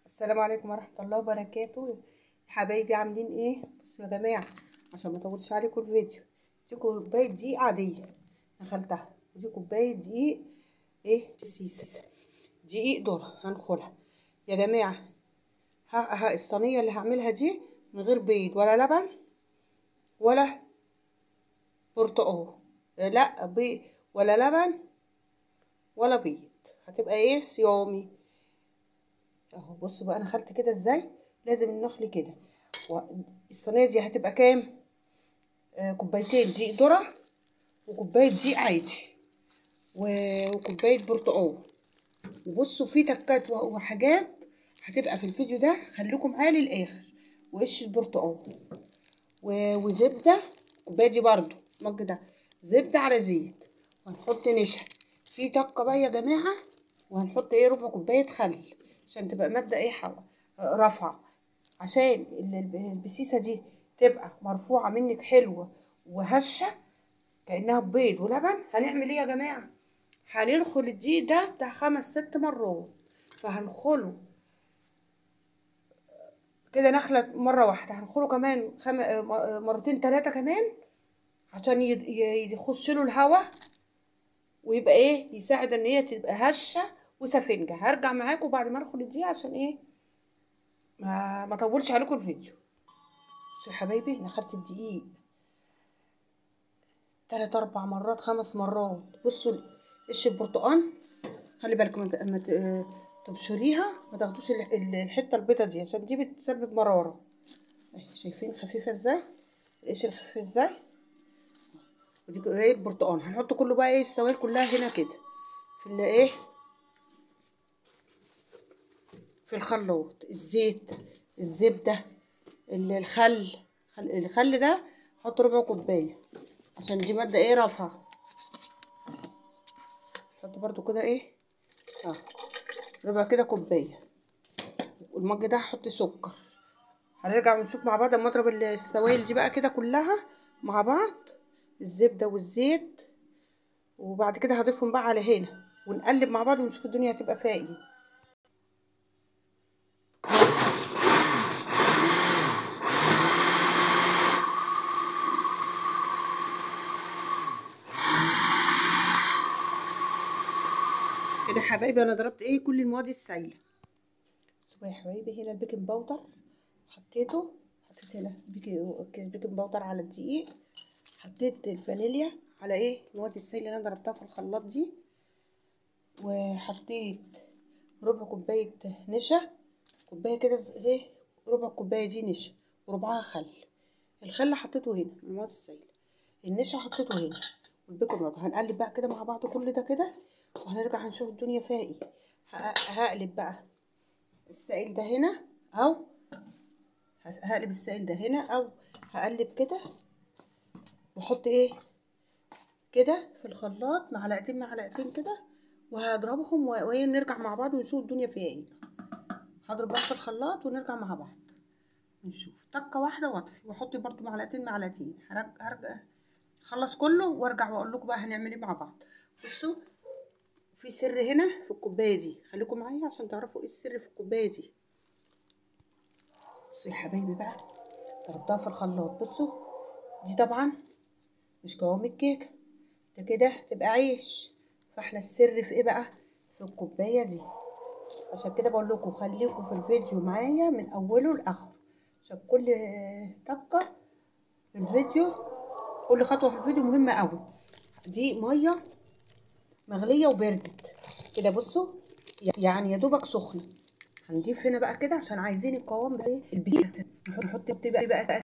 السلام عليكم ورحمة الله وبركاته يا حبايبي، عاملين ايه؟ بصوا يا جماعة عشان ما اطولش عليكم الفيديو، دي كوباية دقيق عادية نخلتها، ودي كوباية دقيق ايه سيسس دقيق ذرة هنخلها يا جماعة. الصينية اللي هعملها دي من غير بيض ولا لبن ولا برتقال، لا بيض ولا لبن ولا بيض، هتبقى ايه صيامي اهو. بصوا بقى انا خلت كده ازاي، لازم النخل كده. والصينيه دي هتبقى كام؟ كوبايتين دقيق ذره وكوبايه دقيق عادي وكوبايه برتقال. وبصوا في تكات وحاجات هتبقى في الفيديو ده، خليكم معايا للاخر. وقش البرتقال وزبده، الكوبايه دي برضو المج ده زبده على زيت، وهنحط نشا في تكه بقى يا جماعه. وهنحط ايه ربع كوبايه خل عشان تبقى ماده ايه رافعه، عشان البسيسه دي تبقى مرفوعه منك حلوه وهشه كانها بيض ولبن. هنعمل ايه يا جماعه؟ هننخل الدقيق ده بتاع 5-6 مرات، فهنخله كده نخله مره واحده، هنخله كمان مرتين 3 كمان عشان يخش له الهواء ويبقى ايه يساعد ان هي تبقى هشه وسفنجه. هرجع معاكم بعد ما ادخل الدقيق عشان ايه ما اطولش عليكم الفيديو. بصوا يا حبايبي انا خدت الدقيق 3-4 مرات 5 مرات. بصوا قش البرتقال خلي بالكم اما تبشريها ما تاخدوش الحته البيضه دي عشان دي بتسبب مراره. شايفين خفيفه ازاي، القش الخفيف ازاي. ودي ايه البرتقال هنحط كله بقى ايه السوائل كلها هنا كده في ايه في الخلاط. الزيت، الزبده، الخل ده حط ربع كوبايه عشان دي ماده ايه رافعه. حط برضو كده ايه ربع كده كوبايه. والمج ده هحط سكر. هنرجع ونشوف مع بعض اما اضرب السوائل دي بقى كده كلها مع بعض، الزبده والزيت، وبعد كده هضيفهم بقى على هنا ونقلب مع بعض ونشوف الدنيا هتبقى فيها ايه. كده يا حبايبي انا ضربت ايه كل المواد السائله. بصوا يا حبايبي هنا البيكنج باودر حطيت هنا كيس بيكنج باودر على الدقيق، حطيت الفانيليا على ايه المواد السائله اللي انا ضربتها في الخلاط دي، وحطيت ربع كوبايه نشا، كوبايه كده ايه ربع كوبايه دي نشا وربعها خل. الخل حطيته هنا المواد السائله، النشا حطيته هنا، والبيكنج باودر. هنقلب بقى كده مع بعض كل ده كده وهنرجع هنشوف الدنيا فيها ايه. هقلب بقى السائل ده هنا، او هقلب السائل ده هنا، او هقلب كده واحط ايه كده في الخلاط معلقتين كده وهضربهم ونرجع مع بعض ونشوف الدنيا فيها ايه. هضرب بقى في الخلاط ونرجع مع بعض نشوف تكه واحده واطفي واحط برضو معلقتين. هرجع اخلص كله وارجع واقول لكم بقى هنعمل ايه مع بعض. بصوا في سر هنا في الكوبايه دي، خليكم معايا عشان تعرفوا ايه السر في الكوبايه دي. بصوا يا حبايبي بقى ضربتها في الخلاط. بصوا دي طبعا مش قوام الكيكه ده، كده تبقى عيش. فاحنا السر في ايه بقى؟ في الكوبايه دي. عشان كده بقول لكم خليكم في الفيديو معايا من اوله لاخره، عشان كل طاقه في الفيديو، كل خطوه في الفيديو مهمه قوي. دي ميه مغليه وبردت كده. بصوا يعني يا دوبك سخن. هنضيف هنا بقى كده عشان عايزين القوام بقى البيت. نحط بقى